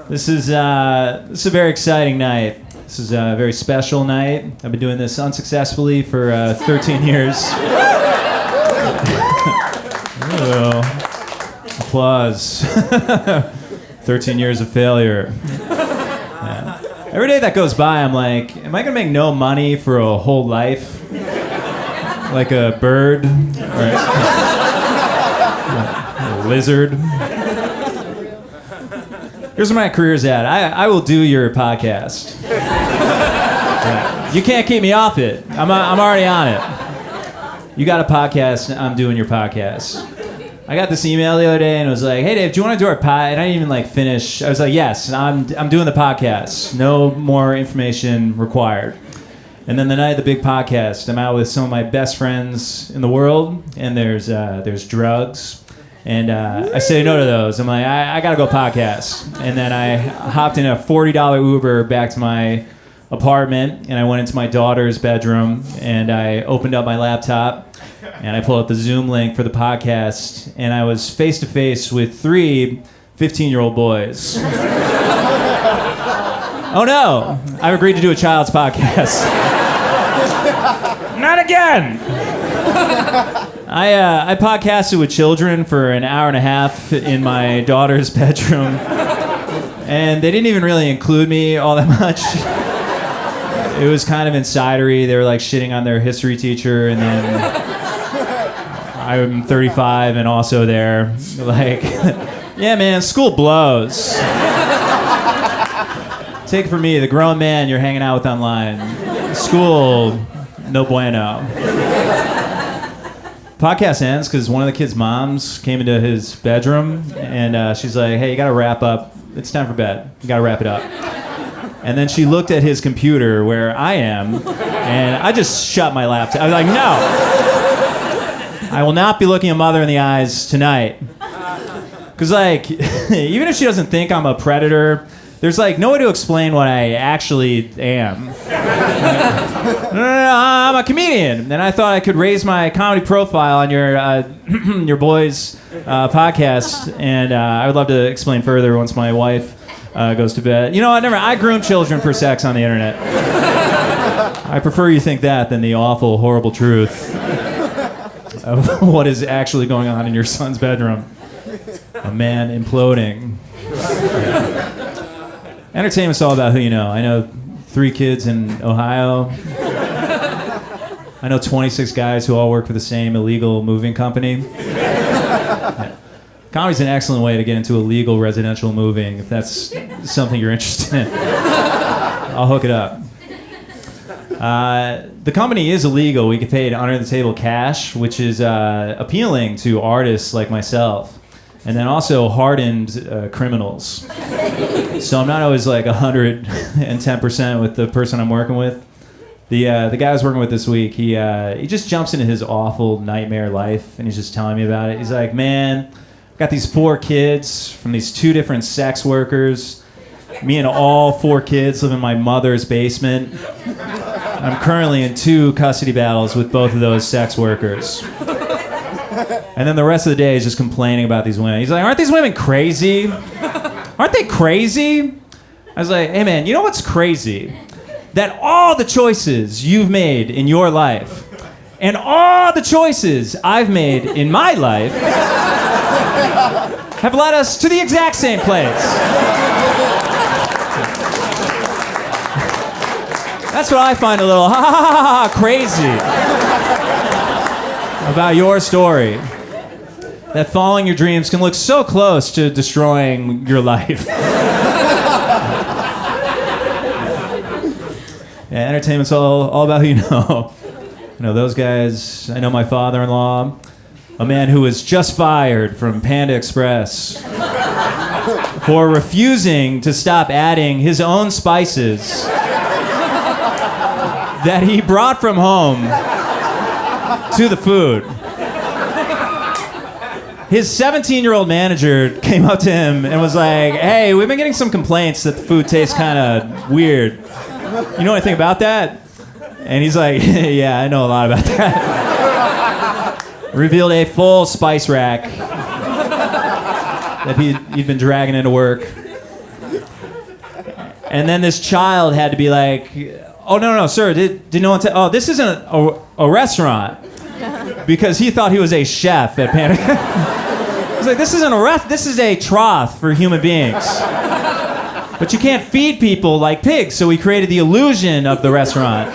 This is a very exciting night. This is a very special night. I've been doing this unsuccessfully for 13 years. Oh, applause. 13 years of failure. Yeah. Every day that goes by, I'm like, am I going to make no money for a whole life? Like a bird? Or a lizard? Here's where my career's at. I will do your podcast. Yeah. You can't keep me off it. I'm already on it. You got a podcast, I'm doing your podcast. I got this email the other day and it was like, hey Dave, do you want to do our pod? And I didn't even finish. I was like, yes, I'm doing the podcast. No more information required. And then the night of the big podcast, I'm out with some of my best friends in the world, and there's drugs. And I say no to those. I'm like, I gotta go podcast. And then I hopped in a $40 Uber back to my apartment, and I went into my daughter's bedroom, and I opened up my laptop, and I pulled up the Zoom link for the podcast, and I was face to face with 3 15-year-old boys. Oh no, I've agreed to do a child's podcast. Not again! I podcasted with children for an hour and a half in my daughter's bedroom, and they didn't even really include me all that much. It was kind of insidery. They were like shitting on their history teacher, and then I'm 35 and also there. Like, yeah, man, school blows. Take it from me, the grown man you're hanging out with online. School, no bueno. Podcast ends because one of the kids' moms came into his bedroom and she's like, hey, you gotta wrap up. It's time for bed. You gotta wrap it up. And then she looked at his computer where I am, and I just shut my laptop. I was like, no. I will not be looking a mother in the eyes tonight. Because, like, even if she doesn't think I'm a predator, there's, like, no way to explain what I actually am. No, I'm a comedian. And I thought I could raise my comedy profile on your boys' podcast. And I would love to explain further once my wife goes to bed. You know, I groom children for sex on the internet. I prefer you think that than the awful, horrible truth of what is actually going on in your son's bedroom. A man imploding. Entertainment's all about who you know. I know 3 kids in Ohio. I know 26 guys who all work for the same illegal moving company. Yeah. Comedy's an excellent way to get into illegal residential moving, if that's something you're interested in. I'll hook it up. The company is illegal. We get paid under-the-table cash, which is appealing to artists like myself. And then also hardened criminals. So I'm not always like 110% with the person I'm working with. The guy I was working with this week, he just jumps into his awful nightmare life, and he's just telling me about it. He's like, man, I've got these 4 kids from these 2 different sex workers. Me and all 4 kids live in my mother's basement. I'm currently in 2 custody battles with both of those sex workers. And then the rest of the day is just complaining about these women. He's like, aren't these women crazy? Aren't they crazy? I was like, hey man, you know what's crazy? That all the choices you've made in your life and all the choices I've made in my life have led us to the exact same place. That's what I find a little crazy about your story. That following your dreams can look so close to destroying your life. Yeah, entertainment's all about who you know. You know, those guys, I know my father-in-law, a man who was just fired from Panda Express for refusing to stop adding his own spices that he brought from home to the food. His 17-year-old manager came up to him and was like, hey, we've been getting some complaints that the food tastes kind of weird. You know anything about that? And he's like, yeah, I know a lot about that. Revealed a full spice rack that he'd been dragging into work. And then this child had to be like, oh, no, sir, did no one oh, this isn't a restaurant. Because he thought he was a chef at Panic. He's like, this isn't a this is a trough for human beings. But you can't feed people like pigs, so we created the illusion of the restaurant.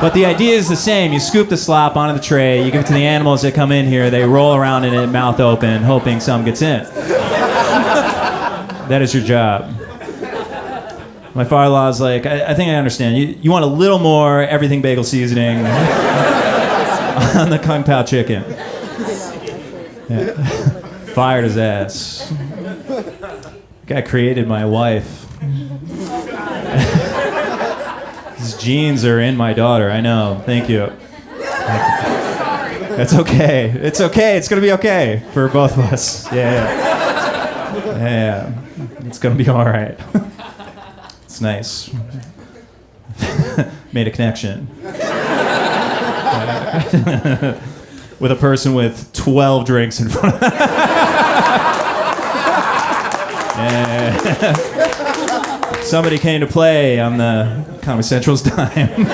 But the idea is the same. You scoop the slop onto the tray, you give it to the animals that come in here, they roll around in it, mouth open, hoping some gets in. That is your job. My father-in-law's like, I think I understand. You want a little more everything bagel seasoning on the Kung Pao chicken. Yeah. Fired his ass. Guy created my wife. His genes are in my daughter. I know. Thank you. That's okay. It's okay. It's gonna be okay for both of us. Yeah. It's gonna be all right. It's nice. Made a connection. With a person with 12 drinks in front of them. Yeah. Somebody came to play on the Comedy Central's dime.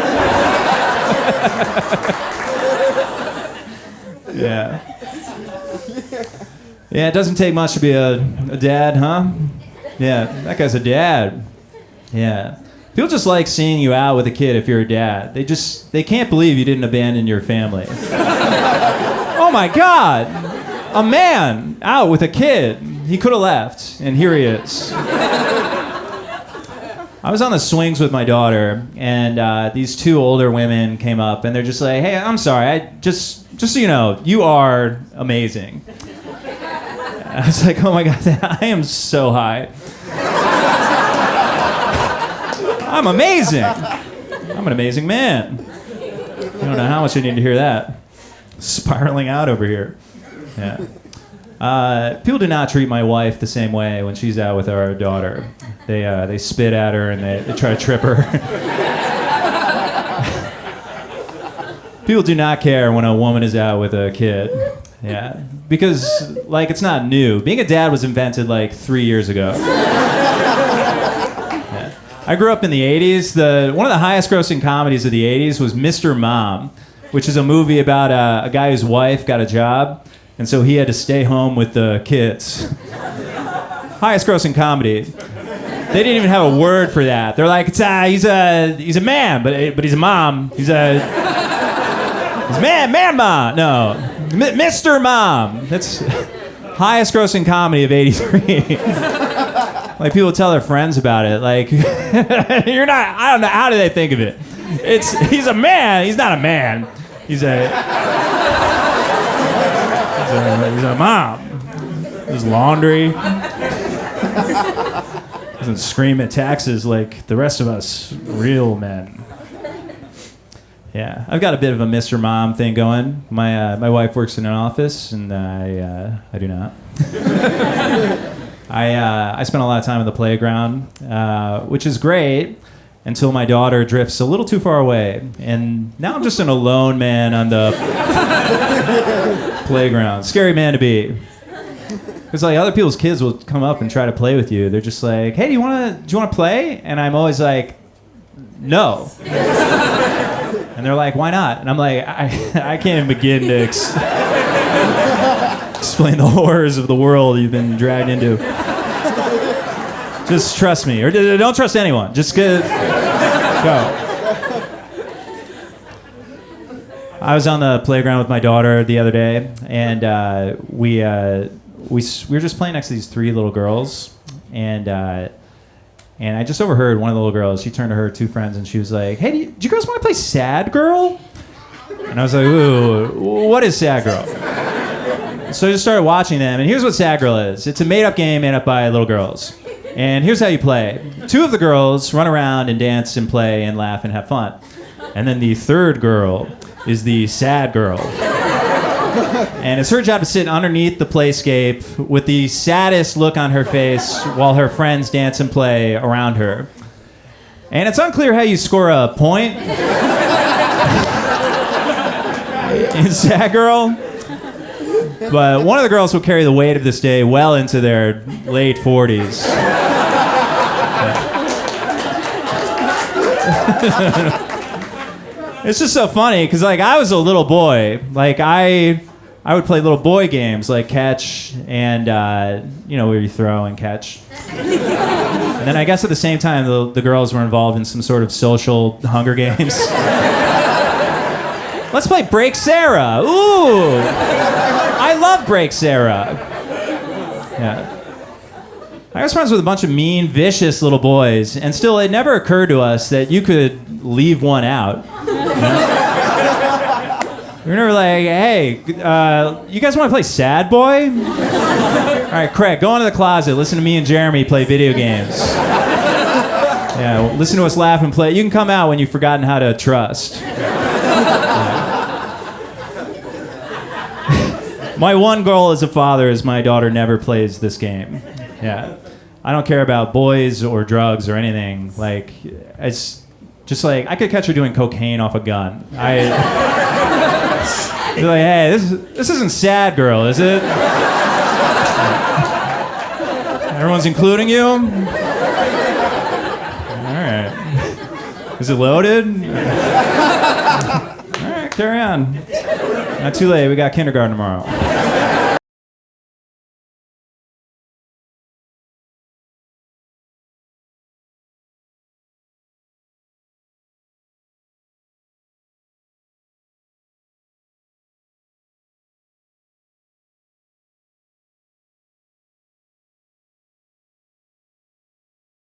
Yeah. Yeah, it doesn't take much to be a dad, huh? Yeah, that guy's a dad. Yeah. People just like seeing you out with a kid if you're a dad. They can't believe you didn't abandon your family. Oh my God! A man out with a kid. He could have left, and here he is. I was on the swings with my daughter, and these two older women came up, and they're just like, hey, I'm sorry, just so you know, you are amazing. I was like, oh my God, I am so high. I'm amazing. I'm an amazing man. I don't know how much I need to hear that. Spiraling out over here. Yeah. People do not treat my wife the same way when she's out with our daughter. They spit at her and they try to trip her. People do not care when a woman is out with a kid. Yeah. Because, like, it's not new. Being a dad was invented, like, 3 years ago. Yeah. I grew up in the 80s. One of the highest grossing comedies of the 80s was Mr. Mom, which is a movie about a guy whose wife got a job, and so he had to stay home with the kids. Highest grossing comedy. They didn't even have a word for that. They're like, he's a man, but he's a mom. He's man mom. No, Mr. Mom. That's highest grossing comedy of '83. Like, people tell their friends about it. Like, you're not. I don't know. How do they think of it? He's a man. He's not a man. He's a mom. There's laundry. Doesn't scream at taxes like the rest of us real men. Yeah, I've got a bit of a Mr. Mom thing going. My wife works in an office, and I do not. I spend a lot of time at the playground, which is great until my daughter drifts a little too far away, and now I'm just an alone man on the playground. Scary man to be. Because, like, other people's kids will come up and try to play with you. They're just like, hey, do you want to play? And I'm always like, no. And they're like, why not? And I'm like, I can't even begin to explain the horrors of the world you've been dragged into. Just trust me. Or don't trust anyone. Just go. I was on the playground with my daughter the other day, and we were just playing next to these three little girls, and I just overheard one of the little girls. She turned to her two friends and she was like, "Hey, do you girls want to play Sad Girl?" And I was like, "Ooh, what is Sad Girl?" So I just started watching them, and here's what Sad Girl is. It's a made-up game made up by little girls, and here's how you play. Two of the girls run around and dance and play and laugh and have fun, and then the third girl is the sad girl. And it's her job to sit underneath the playscape with the saddest look on her face while her friends dance and play around her. And it's unclear how you score a point in Sad Girl, but one of the girls will carry the weight of this day well into their late 40s. It's just so funny because like I was a little boy. Like I would play little boy games like catch and where you throw and catch. And then I guess at the same time the girls were involved in some sort of social Hunger Games. Let's play Break Sarah. Ooh, I love Break Sarah. Yeah. I was friends with a bunch of mean, vicious little boys, and still, it never occurred to us that you could leave one out. You know? We were never like, hey, you guys want to play Sad Boy? All right, Craig, go into the closet. Listen to me and Jeremy play video games. Yeah, listen to us laugh and play. You can come out when you've forgotten how to trust. My one goal as a father is my daughter never plays this game. Yeah. I don't care about boys or drugs or anything. Like, it's just like, I could catch her doing cocaine off a gun. Be like, hey, this isn't Sad Girl, is it? Everyone's including you? All right. Is it loaded? All right, carry on. Not too late, we got kindergarten tomorrow.